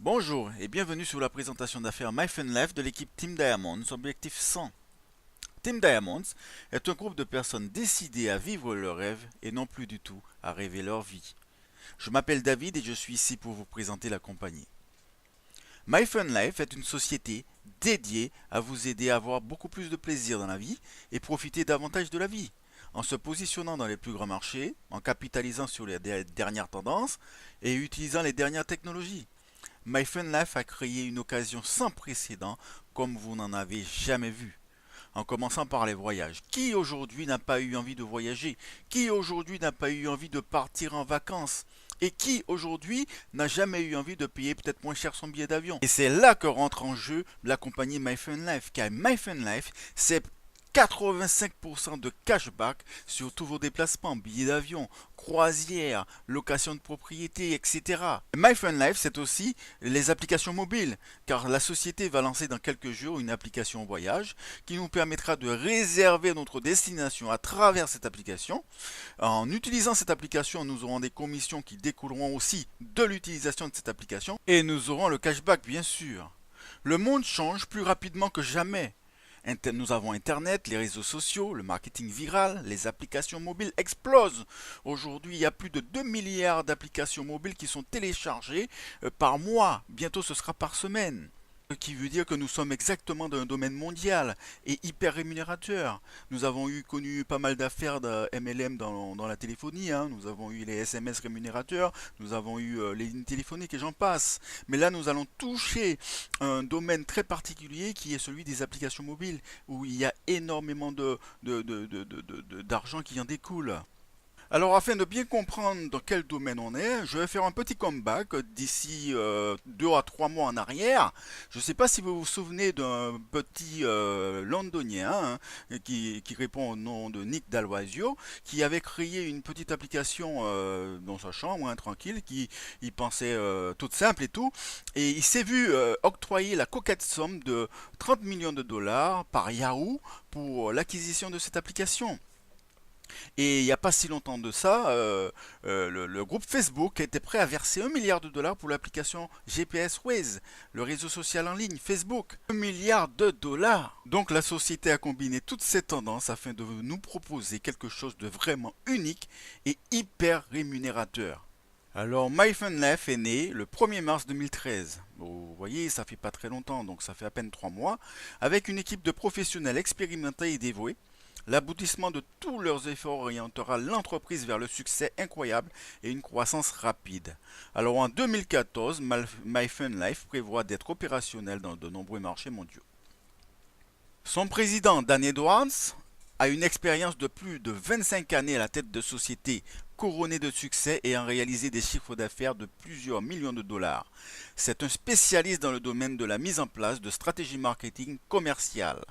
Bonjour et bienvenue sur la présentation d'affaires MyFunLife de l'équipe Team Diamonds, objectif 100. Team Diamonds est un groupe de personnes décidées à vivre leurs rêves et non plus du tout à rêver leur vie. Je m'appelle David et je suis ici pour vous présenter la compagnie. MyFunLife est une société dédiée à vous aider à avoir beaucoup plus de plaisir dans la vie et profiter davantage de la vie, en se positionnant dans les plus grands marchés, en capitalisant sur les dernières tendances et utilisant les dernières technologies. MyFunLife a créé une occasion sans précédent comme vous n'en avez jamais vu. En commençant par les voyages. Qui aujourd'hui n'a pas eu envie de voyager? Qui aujourd'hui n'a pas eu envie de partir en vacances? Et qui aujourd'hui n'a jamais eu envie de payer peut-être moins cher son billet d'avion? Et c'est là que rentre en jeu la compagnie MyFunLife, car MyFunLife, c'est 85% de cashback sur tous vos déplacements, billets d'avion, croisières, location de propriété, etc. MyFunLife, c'est aussi les applications mobiles, car la société va lancer dans quelques jours une application voyage qui nous permettra de réserver notre destination à travers cette application. En utilisant cette application, nous aurons des commissions qui découleront aussi de l'utilisation de cette application et nous aurons le cashback, bien sûr. Le monde change plus rapidement que jamais. Nous avons Internet, les réseaux sociaux, le marketing viral, les applications mobiles explosent. Aujourd'hui, il y a plus de 2 milliards d'applications mobiles qui sont téléchargées par mois. Bientôt, ce sera par semaine. Ce qui veut dire que nous sommes exactement dans un domaine mondial et hyper rémunérateur. Nous avons connu pas mal d'affaires de MLM dans la téléphonie, hein. Nous avons eu les SMS rémunérateurs, nous avons eu les lignes téléphoniques et j'en passe. Mais là, nous allons toucher un domaine très particulier qui est celui des applications mobiles, où il y a énormément d'argent qui en découle. Alors, afin de bien comprendre dans quel domaine on est, je vais faire un petit comeback d'ici 2 à 3 mois en arrière. Je ne sais pas si vous vous souvenez d'un petit londonien, hein, qui répond au nom de Nick Dalvasio, qui avait créé une petite application dans sa chambre, hein, tranquille, qui il pensait toute simple et tout. Et il s'est vu octroyer la coquette somme de 30 millions de dollars par Yahoo pour l'acquisition de cette application. Et il n'y a pas si longtemps de ça, le groupe Facebook était prêt à verser 1 milliard de dollars pour l'application GPS Waze, le réseau social en ligne Facebook. 1 milliard de dollars. Donc la société a combiné toutes ces tendances afin de nous proposer quelque chose de vraiment unique et hyper rémunérateur. Alors MyFunLife est né le 1er mars 2013. Vous voyez, ça fait pas très longtemps, donc ça fait à peine 3 mois, avec une équipe de professionnels expérimentés et dévoués. L'aboutissement de tous leurs efforts orientera l'entreprise vers le succès incroyable et une croissance rapide. Alors en 2014, MyFunLife prévoit d'être opérationnel dans de nombreux marchés mondiaux. Son président, Dan Edwards, a une expérience de plus de 25 années à la tête de sociétés couronnées de succès et ayant réalisé des chiffres d'affaires de plusieurs millions de dollars. C'est un spécialiste dans le domaine de la mise en place de stratégies marketing commerciales.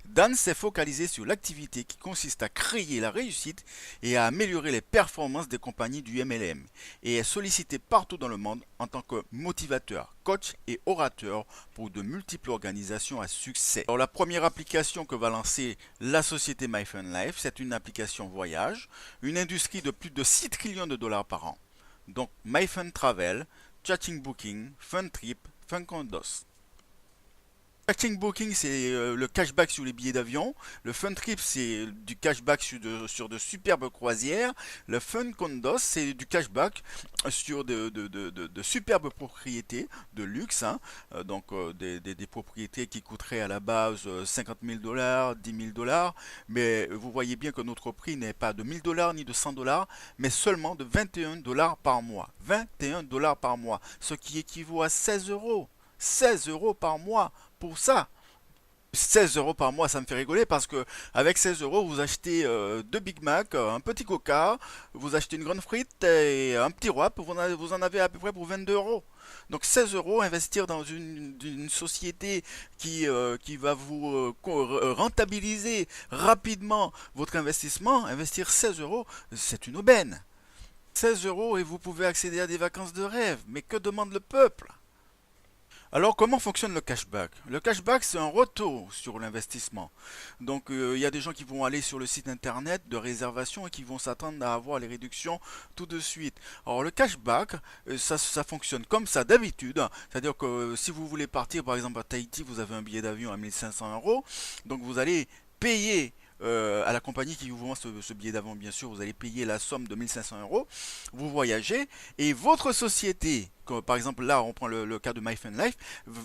Dan s'est focalisé sur l'activité qui consiste à créer la réussite et à améliorer les performances des compagnies du MLM et est sollicité partout dans le monde en tant que motivateur, coach et orateur pour de multiples organisations à succès. Alors la première application que va lancer la société MyFunLife, c'est une application voyage, une industrie de plus de 6 trillions de dollars par an. Donc MyFunTravel, Chatting Booking, FunTrip, FunCondos. Chatting Booking, c'est le cashback sur les billets d'avion. Le Fun Trip, c'est du cashback sur de superbes croisières. Le Fun Condos, c'est du cashback sur de superbes propriétés de luxe, hein. Des propriétés qui coûteraient à la base 50 000 dollars, 10 000 dollars. Mais vous voyez bien que notre prix n'est pas de 1000 dollars ni de 100 dollars, mais seulement de 21 dollars par mois. 21 dollars par mois, ce qui équivaut à 16 euros. 16 euros par mois pour ça. 16 euros par mois, ça me fait rigoler parce que avec 16 euros, vous achetez 2 Big Mac, un petit Coca, vous achetez une grande frite et un petit wrap, vous en avez à peu près pour 22 euros. Donc 16 euros, investir dans une société qui va vous rentabiliser rapidement votre investissement, investir 16 euros, c'est une aubaine. 16 euros et vous pouvez accéder à des vacances de rêve. Mais que demande le peuple? Alors, comment fonctionne le cashback? Le cashback, c'est un retour sur l'investissement. Donc, il y a des gens qui vont aller sur le site internet de réservation et qui vont s'attendre à avoir les réductions tout de suite. Alors, le cashback, ça fonctionne comme ça d'habitude. C'est-à-dire que si vous voulez partir, par exemple, à Tahiti, vous avez un billet d'avion à 1 500 euros. Donc, vous allez payer à la compagnie qui vous vend ce billet d'avion, bien sûr, vous allez payer la somme de 1500 euros. Vous voyagez et votre société, comme par exemple là, on prend le cas de MyFunLife,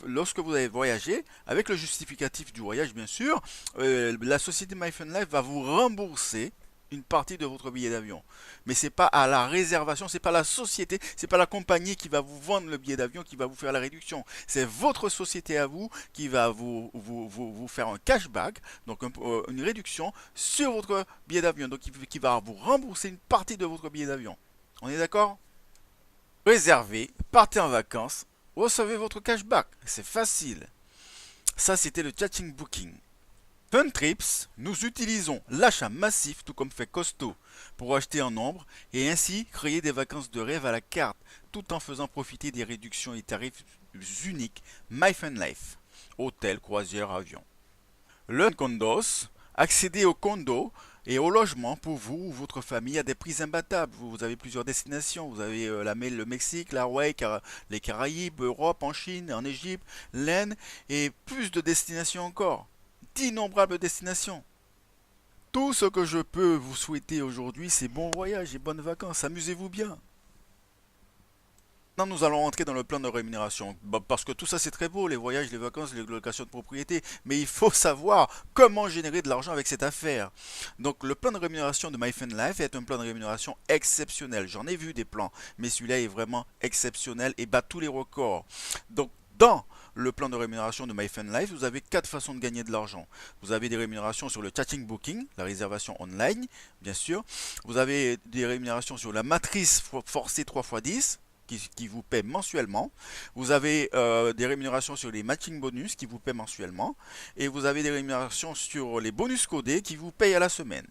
lorsque vous avez voyagé, avec le justificatif du voyage, bien sûr, la société MyFunLife va vous rembourser une partie de votre billet d'avion. Mais c'est pas à la réservation, c'est pas la société, c'est pas la compagnie qui va vous vendre le billet d'avion qui va vous faire la réduction. C'est votre société à vous qui va vous faire un cashback, donc une réduction sur votre billet d'avion, donc qui va vous rembourser une partie de votre billet d'avion. On est d'accord? Réservez, partez en vacances, recevez votre cashback. C'est facile. Ça, c'était le chatting booking. Fun Trips, nous utilisons l'achat massif, tout comme fait Costo, pour acheter en nombre et ainsi créer des vacances de rêve à la carte, tout en faisant profiter des réductions et tarifs uniques MyFunLife, hôtel, croisière, avion. Le Condos, accéder au condo et au logement pour vous ou votre famille à des prix imbattables. Vous avez plusieurs destinations. Vous avez le Mexique, l'Hawaï, les Caraïbes, Europe, en Chine, en Égypte, l'Inde et plus de destinations encore. D'innombrables destinations. Tout ce que je peux vous souhaiter aujourd'hui, c'est bon voyage et bonnes vacances. Amusez-vous bien. Maintenant, nous allons rentrer dans le plan de rémunération. Parce que tout ça, c'est très beau, les voyages, les vacances, les locations de propriété. Mais il faut savoir comment générer de l'argent avec cette affaire. Donc, le plan de rémunération de MyFunLife est un plan de rémunération exceptionnel. J'en ai vu des plans, mais celui-là est vraiment exceptionnel et bat tous les records. Donc, dans le plan de rémunération de MyFunLife, vous avez 4 façons de gagner de l'argent. Vous avez des rémunérations sur le chatting booking, la réservation online, bien sûr. Vous avez des rémunérations sur la matrice forcée 3x10 qui vous paie mensuellement. Vous avez des rémunérations sur les matching bonus qui vous paient mensuellement. Et vous avez des rémunérations sur les bonus codés qui vous payent à la semaine.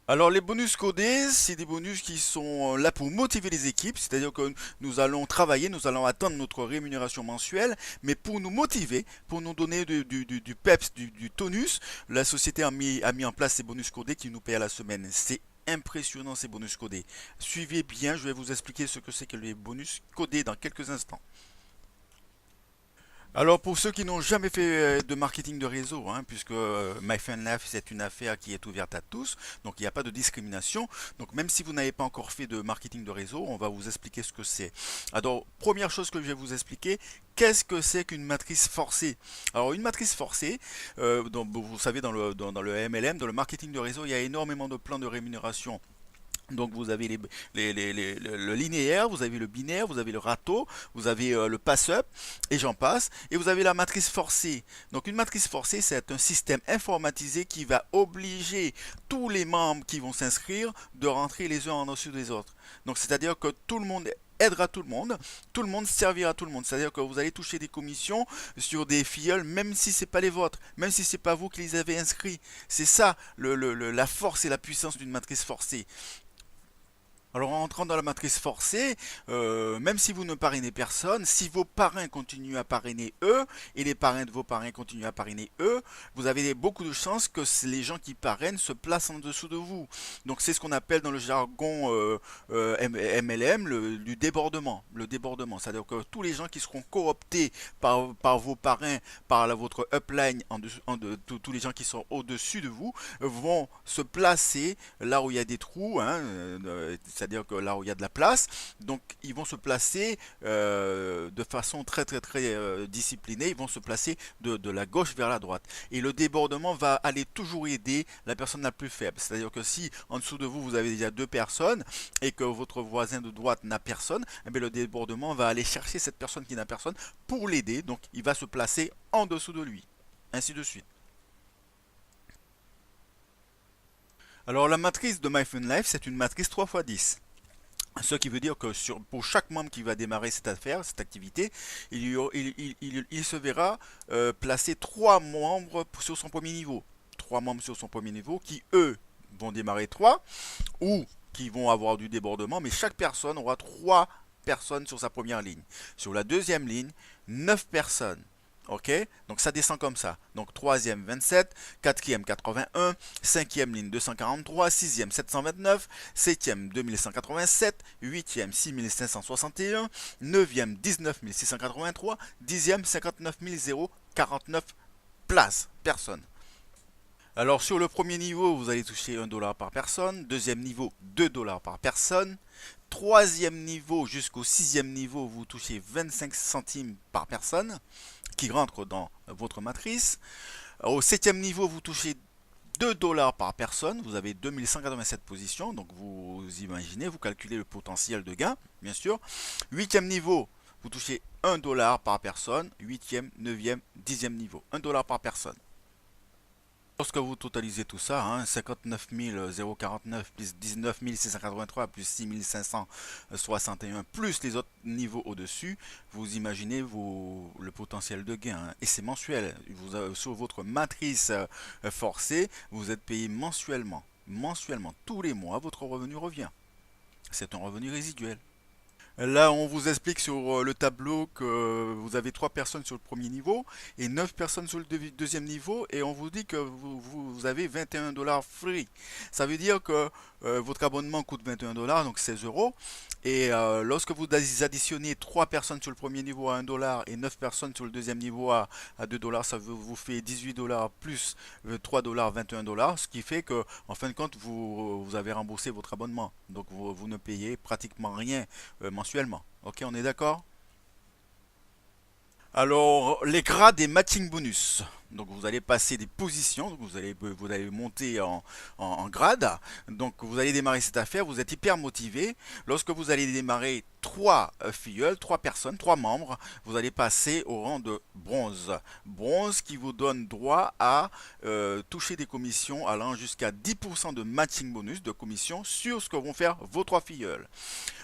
Alors les bonus codés, c'est des bonus qui sont là pour motiver les équipes, c'est-à-dire que nous allons travailler, nous allons atteindre notre rémunération mensuelle, mais pour nous motiver, pour nous donner du peps, du tonus, la société a mis en place ces bonus codés qui nous payent à la semaine. C'est impressionnant ces bonus codés. Suivez bien, je vais vous expliquer ce que c'est que les bonus codés dans quelques instants. Alors pour ceux qui n'ont jamais fait de marketing de réseau, hein, puisque MyFunLife c'est une affaire qui est ouverte à tous, donc il n'y a pas de discrimination. Donc même si vous n'avez pas encore fait de marketing de réseau, on va vous expliquer ce que c'est. Alors première chose que je vais vous expliquer, qu'est-ce que c'est qu'une matrice forcée? Alors une matrice forcée, vous savez dans le MLM, dans le marketing de réseau, il y a énormément de plans de rémunération. Donc vous avez le linéaire, vous avez le binaire, vous avez le râteau, vous avez le pass-up, et j'en passe. Et vous avez la matrice forcée. Donc une matrice forcée, c'est un système informatisé qui va obliger tous les membres qui vont s'inscrire de rentrer les uns en dessus des autres. Donc c'est-à-dire que tout le monde aidera tout le monde servira tout le monde. C'est-à-dire que vous allez toucher des commissions sur des filleuls, même si c'est pas les vôtres, même si c'est pas vous qui les avez inscrits. C'est ça la force et la puissance d'une matrice forcée. Alors en entrant dans la matrice forcée, même si vous ne parrainez personne, si vos parrains continuent à parrainer eux, et les parrains de vos parrains continuent à parrainer eux, vous avez beaucoup de chances que les gens qui parrainent se placent en dessous de vous. Donc c'est ce qu'on appelle dans le jargon MLM du débordement. Le débordement, c'est-à-dire que tous les gens qui seront cooptés par vos parrains, par votre upline, tous les gens qui sont au-dessus de vous, vont se placer là où il y a des trous, hein, c'est-à-dire que là où il y a de la place, donc ils vont se placer de façon très disciplinée, ils vont se placer de la gauche vers la droite. Et le débordement va aller toujours aider la personne la plus faible. C'est-à-dire que si en dessous de vous, vous avez déjà 2 personnes et que votre voisin de droite n'a personne, eh bien, le débordement va aller chercher cette personne qui n'a personne pour l'aider, donc il va se placer en dessous de lui. Ainsi de suite. Alors la matrice de MyFunLife, c'est une matrice 3x10. Ce qui veut dire que pour chaque membre qui va démarrer cette affaire, cette activité, il se verra placer 3 membres sur son premier niveau. 3 membres sur son premier niveau qui, eux, vont démarrer 3 ou qui vont avoir du débordement, mais chaque personne aura 3 personnes sur sa première ligne. Sur la deuxième ligne, 9 personnes. Ok, donc ça descend comme ça. Donc troisième 27, quatrième 81, cinquième ligne 243, sixième 729, septième 2187, huitième 6561, neuvième 19 683, dixième 59 049 places, personnes. Alors sur le premier niveau, vous allez toucher 1 $ par personne, deuxième niveau 2 $ par personne, troisième niveau jusqu'au sixième niveau, vous touchez 25 centimes par personne qui rentre dans votre matrice. Au septième niveau, vous touchez 2 $ par personne, vous avez 2187 positions, donc vous imaginez, vous calculez le potentiel de gain, bien sûr. Huitième niveau, vous touchez 1 $ par personne, huitième, neuvième, dixième niveau, 1 $ par personne. Lorsque vous totalisez tout ça, hein, 59 049 plus 19 683 plus 6 561 plus les autres niveaux au-dessus, vous imaginez le potentiel de gain. Hein, et c'est mensuel. Sur votre matrice forcée, vous êtes payé mensuellement. Mensuellement, tous les mois, votre revenu revient. C'est un revenu résiduel. Là, on vous explique sur le tableau que vous avez 3 personnes sur le premier niveau et 9 personnes sur le deuxième niveau et on vous dit que vous avez 21 $ free. Ça veut dire que votre abonnement coûte 21 $, donc 16 €. Et lorsque vous additionnez 3 personnes sur le premier niveau à 1 $ et 9 personnes sur le deuxième niveau à 2 $, ça vous fait 18 $ plus 3 $, 21 $, ce qui fait que en fin de compte, vous avez remboursé votre abonnement. Donc vous ne payez pratiquement rien mensuellement. Ok, on est d'accord? Alors, les grades et matching bonus. Donc, vous allez passer des positions, donc vous allez monter en grade. Donc, vous allez démarrer cette affaire, vous êtes hyper motivé. Lorsque vous allez démarrer 3 filleuls, 3 personnes, 3 membres, vous allez passer au rang de bronze. Bronze qui vous donne droit à toucher des commissions allant jusqu'à 10% de matching bonus de commission sur ce que vont faire vos 3 filleuls.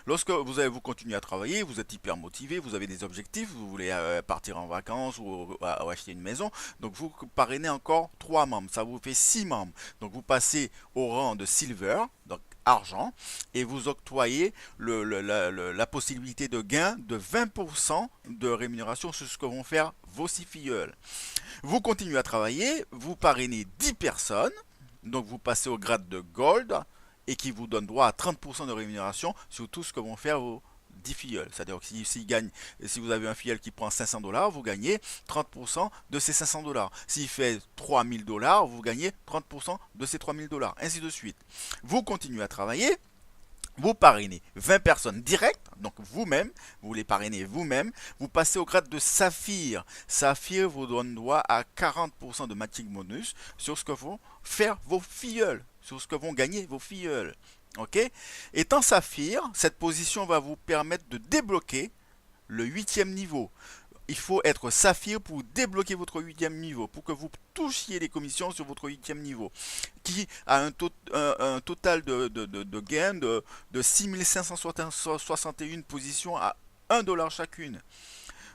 Lorsque vous continuez à travailler, vous êtes hyper motivé, vous avez des objectifs, vous voulez partir en vacances ou acheter une maison, donc vous parrainez encore 3 membres, ça vous fait 6 membres. Donc vous passez au rang de silver, donc argent, et vous octroyez la possibilité de gain de 20% de rémunération sur ce que vont faire vos 6 filleuls. Vous continuez à travailler, vous parrainez 10 personnes, donc vous passez au grade de gold, et qui vous donne droit à 30% de rémunération sur tout ce que vont faire vos 10 filleuls. C'est-à-dire que si vous avez un filleul qui prend 500 $, vous gagnez 30% de ces 500 $. S'il fait 3000 $, vous gagnez 30% de ces 3000 $. Ainsi de suite. Vous continuez à travailler. Vous parrainez 20 personnes directes, donc vous-même, vous les parrainez vous-même. Vous passez au grade de saphir. Saphir vous donne droit à 40% de matching bonus sur ce que vont faire vos filleuls, sur ce que vont gagner vos filleuls. Ok? Étant saphir, cette position va vous permettre de débloquer le 8e niveau. Il faut être saphir pour débloquer votre 8e niveau, pour que vous touchiez les commissions sur votre 8e niveau, qui a un total de gain de 6561 positions à 1 $ chacune.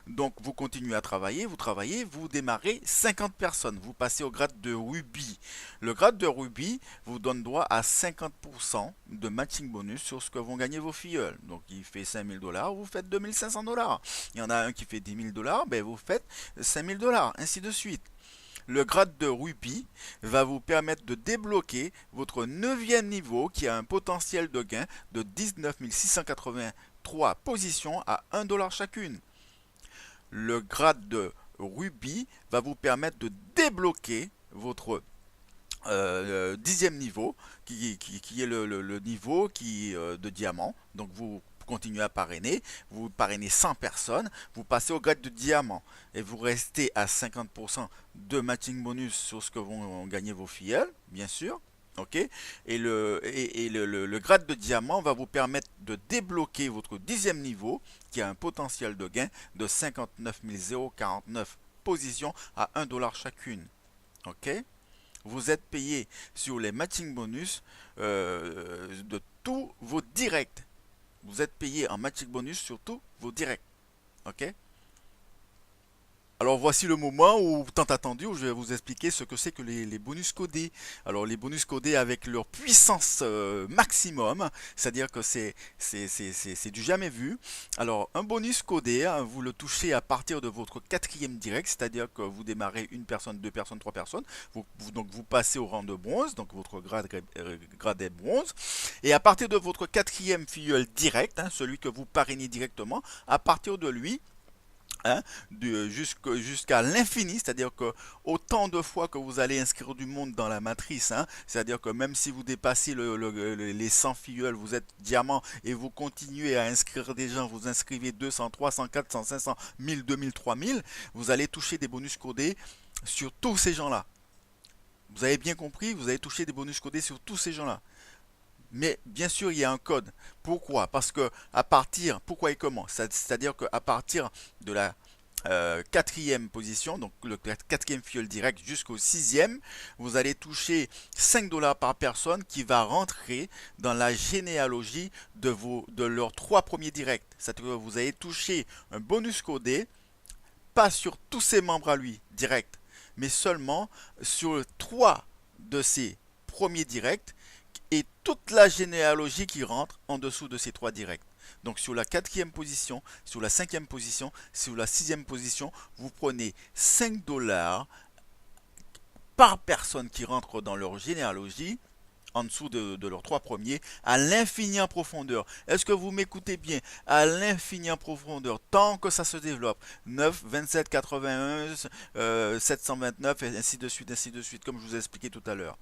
Donc vous continuez à travailler, vous démarrez 50 personnes, vous passez au grade de Ruby. Le grade de Ruby vous donne droit à 50% de matching bonus sur ce que vont gagner vos filleuls. Donc il fait 5000 $, vous faites 2500 $. Il y en a un qui fait 10 000 $, ben vous faites 5000 $, ainsi de suite. Le grade de Ruby va vous permettre de débloquer votre 9e niveau qui a un potentiel de gain de 19 683 positions à 1 $ chacune. Le grade de Ruby va vous permettre de débloquer votre 10e niveau qui est le niveau de diamant. Donc vous continuez à parrainer, vous parrainez 100 personnes, vous passez au grade de diamant et vous restez à 50% de matching bonus sur ce que vont gagner vos filleuls, bien sûr. Ok, et le grade de diamant va vous permettre de débloquer votre 10e niveau qui a un potentiel de gain de 59 049 positions à 1 $ chacune. Ok, vous êtes payé sur les matching bonus de tous vos directs. Vous êtes payé en matching bonus sur tous vos directs. Ok. Alors voici le moment où, tant attendu, où je vais vous expliquer ce que c'est que les bonus codés. Alors les bonus codés avec leur puissance maximum, c'est-à-dire que c'est du jamais vu. Alors un bonus codé, hein, vous le touchez à partir de votre quatrième direct, c'est-à-dire que vous démarrez une personne, deux personnes, trois personnes. Donc vous passez au rang de bronze, donc votre grade est bronze. Et à partir de votre quatrième filleul direct, hein, celui que vous parrainez directement, à partir de lui, hein, jusqu'à l'infini, c'est-à-dire que autant de fois que vous allez inscrire du monde dans la matrice, hein, c'est-à-dire que même si vous dépassez les 100 filleuls, vous êtes diamant et vous continuez à inscrire des gens, vous inscrivez 200, 300, 400, 500, 1000, 2000, 3000, vous allez toucher des bonus codés sur tous ces gens-là. Vous avez bien compris, vous allez toucher des bonus codés sur tous ces gens-là. Mais bien sûr, il y a un code. Pourquoi? Parce que à partir, pourquoi et comment? C'est-à-dire qu'à partir de la quatrième position, donc le quatrième filleul direct jusqu'au sixième, vous allez toucher 5 dollars par personne qui va rentrer dans la généalogie de leurs trois premiers directs. C'est-à-dire que vous allez toucher un bonus codé, pas sur tous ses membres à lui, direct, mais seulement sur trois de ses premiers directs et toute la généalogie qui rentre en dessous de ces trois directs. Donc sur la quatrième position, sur la cinquième position, sur la sixième position, vous prenez 5 dollars par personne qui rentre dans leur généalogie, en dessous de leurs trois premiers, à l'infini en profondeur. Est-ce que vous m'écoutez bien? À l'infini en profondeur, tant que ça se développe. 9, 27, 81, 729, et ainsi de suite, comme je vous ai expliqué tout à l'heure.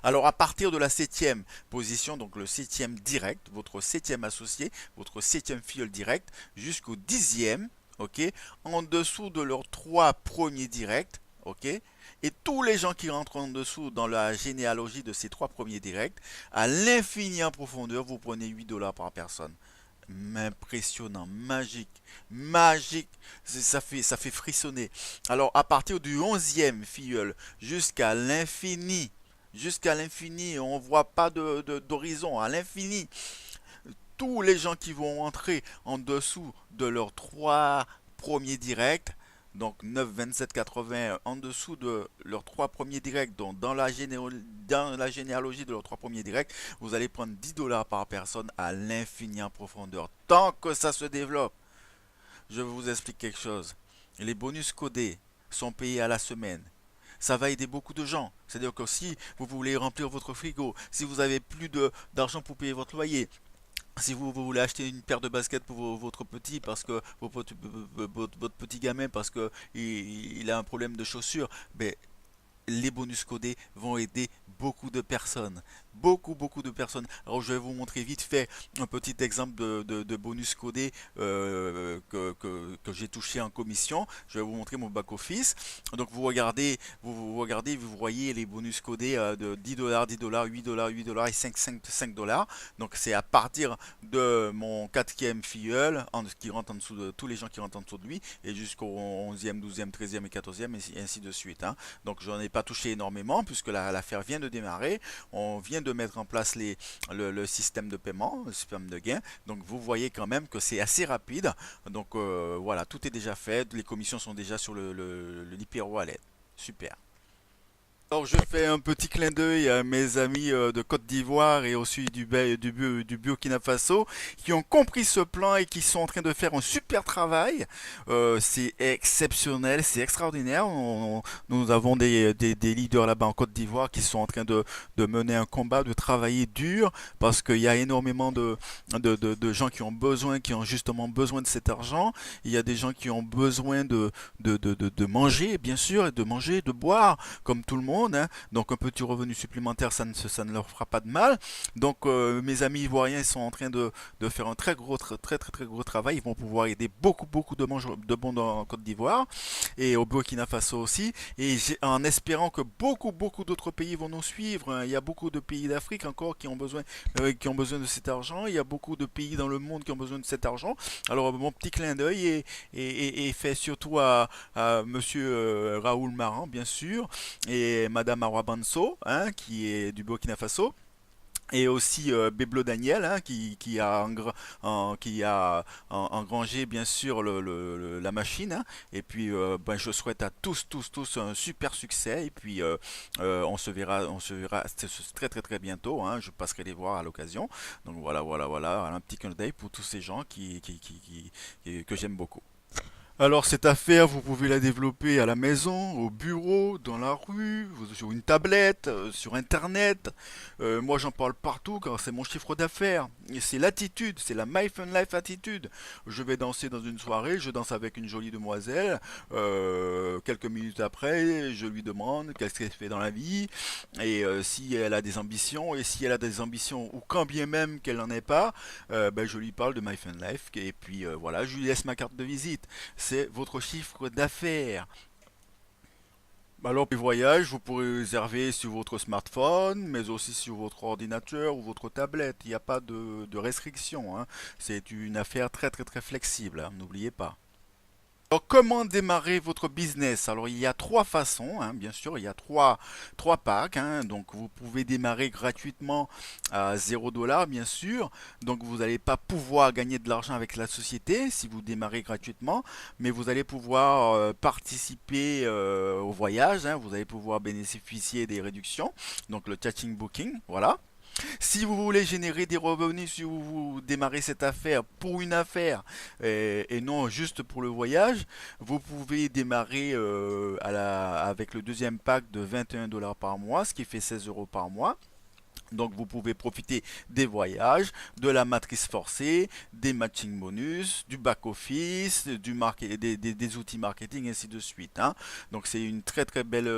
Alors à partir de la septième position, donc le septième direct, votre septième associé, votre septième filleul direct, jusqu'au dixième, ok, en dessous de leurs trois premiers directs, ok, et tous les gens qui rentrent en dessous dans la généalogie de ces trois premiers directs, à l'infini en profondeur, vous prenez 8 dollars par personne. Impressionnant, magique, magique, ça fait frissonner. Alors à partir du onzième filleul jusqu'à l'infini, on ne voit pas d'horizon, à l'infini. Tous les gens qui vont entrer en dessous de leurs trois premiers directs, donc 9, 27, 80, en dessous de leurs trois premiers directs, donc dans la généalogie de leurs trois premiers directs, vous allez prendre 10 dollars par personne à l'infini en profondeur. Tant que ça se développe, je vous explique quelque chose. Les bonus codés sont payés à la semaine. Ça va aider beaucoup de gens. C'est-à-dire que si vous voulez remplir votre frigo, si vous avez plus d'argent pour payer votre loyer, si vous voulez acheter une paire de baskets pour votre petit parce que votre petit gamin parce que il a un problème de chaussures, ben les bonus codés vont aider beaucoup de personnes. Beaucoup de personnes. Alors je vais vous montrer vite fait un petit exemple de bonus codé que j'ai touché en commission. Je vais vous montrer mon back-office. Donc vous voyez les bonus codés de 10 dollars, 10 dollars, 8 dollars, 8 dollars et 5 dollars. Donc c'est à partir de mon quatrième filleul qui rentre en dessous de tous les gens qui rentrent en dessous de lui et jusqu'au 11e, 12e, 13e et 14e et ainsi de suite, hein. Donc j'en ai pas touché énormément puisque l'affaire vient de démarrer. On vient de mettre en place le système de paiement, le système de gain. Donc vous voyez quand même que c'est assez rapide. Donc voilà, tout est déjà fait. Les commissions sont déjà sur le Lipiro Wallet. Super. Alors je fais un petit clin d'œil à mes amis de Côte d'Ivoire et aussi du Burkina Faso qui ont compris ce plan et qui sont en train de faire un super travail. C'est exceptionnel, c'est extraordinaire. Nous avons des leaders là-bas en Côte d'Ivoire qui sont en train de mener un combat, de travailler dur parce qu'il y a énormément de gens qui ont besoin, qui ont justement besoin de cet argent. Il y a des gens qui ont besoin de manger, bien sûr, et de manger, de boire comme tout le monde, hein. Donc un petit revenu supplémentaire, ça ne leur fera pas de mal. Donc mes amis ivoiriens sont en train de faire un très gros travail. Ils vont pouvoir aider beaucoup de monde en Côte d'Ivoire et au Burkina Faso aussi. Et en espérant que beaucoup d'autres pays vont nous suivre, hein. Il y a beaucoup de pays d'Afrique encore qui ont besoin de cet argent. Il y a beaucoup de pays dans le monde qui ont besoin de cet argent. Alors mon petit clin d'œil est fait surtout à Monsieur Raoul Maran, bien sûr, et Madame Arwa Banso, hein, qui est du Burkina Faso. Et aussi Beblo Daniel, hein, qui a, qui a engrangé bien sûr la machine, hein. Et puis ben, je souhaite à tous un super succès. Et puis on se verra très très très bientôt, hein. Je passerai les voir à l'occasion. Donc voilà, un petit clin d'œil pour tous ces gens que j'aime beaucoup. Alors cette affaire, vous pouvez la développer à la maison, au bureau, dans la rue, sur une tablette, sur Internet. Moi j'en parle partout car c'est mon chiffre d'affaires. Et c'est l'attitude, c'est la My Fun Life attitude. Je vais danser dans une soirée, je danse avec une jolie demoiselle. Quelques minutes après, je lui demande qu'est-ce qu'elle fait dans la vie et si elle a des ambitions. Et si elle a des ambitions ou quand bien même qu'elle n'en ait pas, ben, je lui parle de My Fun Life. Et puis voilà, je lui laisse ma carte de visite, c'est votre chiffre d'affaires. Alors, les voyages, vous pourrez réserver sur votre smartphone, mais aussi sur votre ordinateur ou votre tablette. Il n'y a pas de restriction, hein. C'est une affaire très très très flexible, hein, n'oubliez pas. Alors, comment démarrer votre business? Alors, il y a trois façons, hein, bien sûr, il y a trois packs, hein. Donc, vous pouvez démarrer gratuitement à 0 $, bien sûr. Donc, vous n'allez pas pouvoir gagner de l'argent avec la société si vous démarrez gratuitement, mais vous allez pouvoir participer au voyage, hein. Vous allez pouvoir bénéficier des réductions, donc le chatting booking, voilà. Si vous voulez générer des revenus, si vous démarrez cette affaire pour une affaire et non juste pour le voyage, vous pouvez démarrer avec le deuxième pack de 21 $ par mois, ce qui fait 16 € par mois. Donc vous pouvez profiter des voyages, de la matrice forcée, des matching bonus, du back-office, des outils marketing, ainsi de suite, hein. Donc c'est une très très belle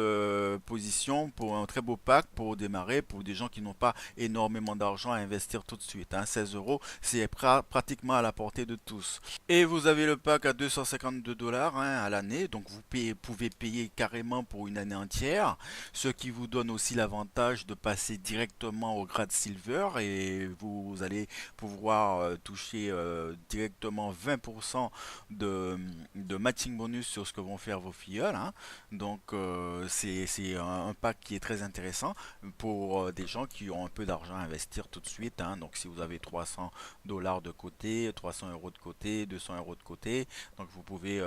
position pour un très beau pack pour démarrer pour des gens qui n'ont pas énormément d'argent à investir tout de suite, hein. 16 €, c'est pratiquement à la portée de tous. Et vous avez le pack à 252 $, hein, à l'année, donc pouvez payer carrément pour une année entière, ce qui vous donne aussi l'avantage de passer directement au grade Silver et vous allez pouvoir toucher directement 20% de matching bonus sur ce que vont faire vos filleuls, hein. Donc c'est un pack qui est très intéressant pour des gens qui ont un peu d'argent à investir tout de suite, hein. Donc si vous avez 300 $ de côté, 300 € de côté, 200 € de côté, donc vous pouvez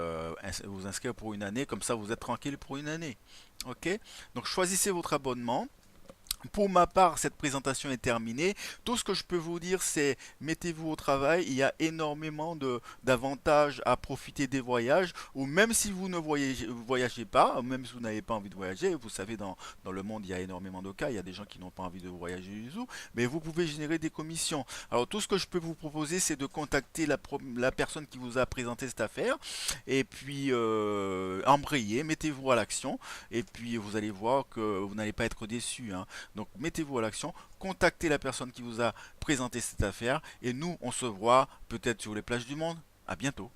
vous inscrire pour une année, comme ça vous êtes tranquille pour une année. Ok? Donc choisissez votre abonnement. Pour ma part, cette présentation est terminée. Tout ce que je peux vous dire, c'est mettez-vous au travail. Il y a énormément d'avantages à profiter des voyages. Ou même si vous ne voyagez pas, ou même si vous n'avez pas envie de voyager, vous savez, dans le monde, il y a énormément de cas. Il y a des gens qui n'ont pas envie de voyager du tout. Mais vous pouvez générer des commissions. Alors, tout ce que je peux vous proposer, c'est de contacter la personne qui vous a présenté cette affaire. Et puis, embrayez, mettez-vous à l'action. Et puis, vous allez voir que vous n'allez pas être déçu, hein. Donc mettez-vous à l'action, contactez la personne qui vous a présenté cette affaire et nous on se voit peut-être sur les plages du monde. À bientôt.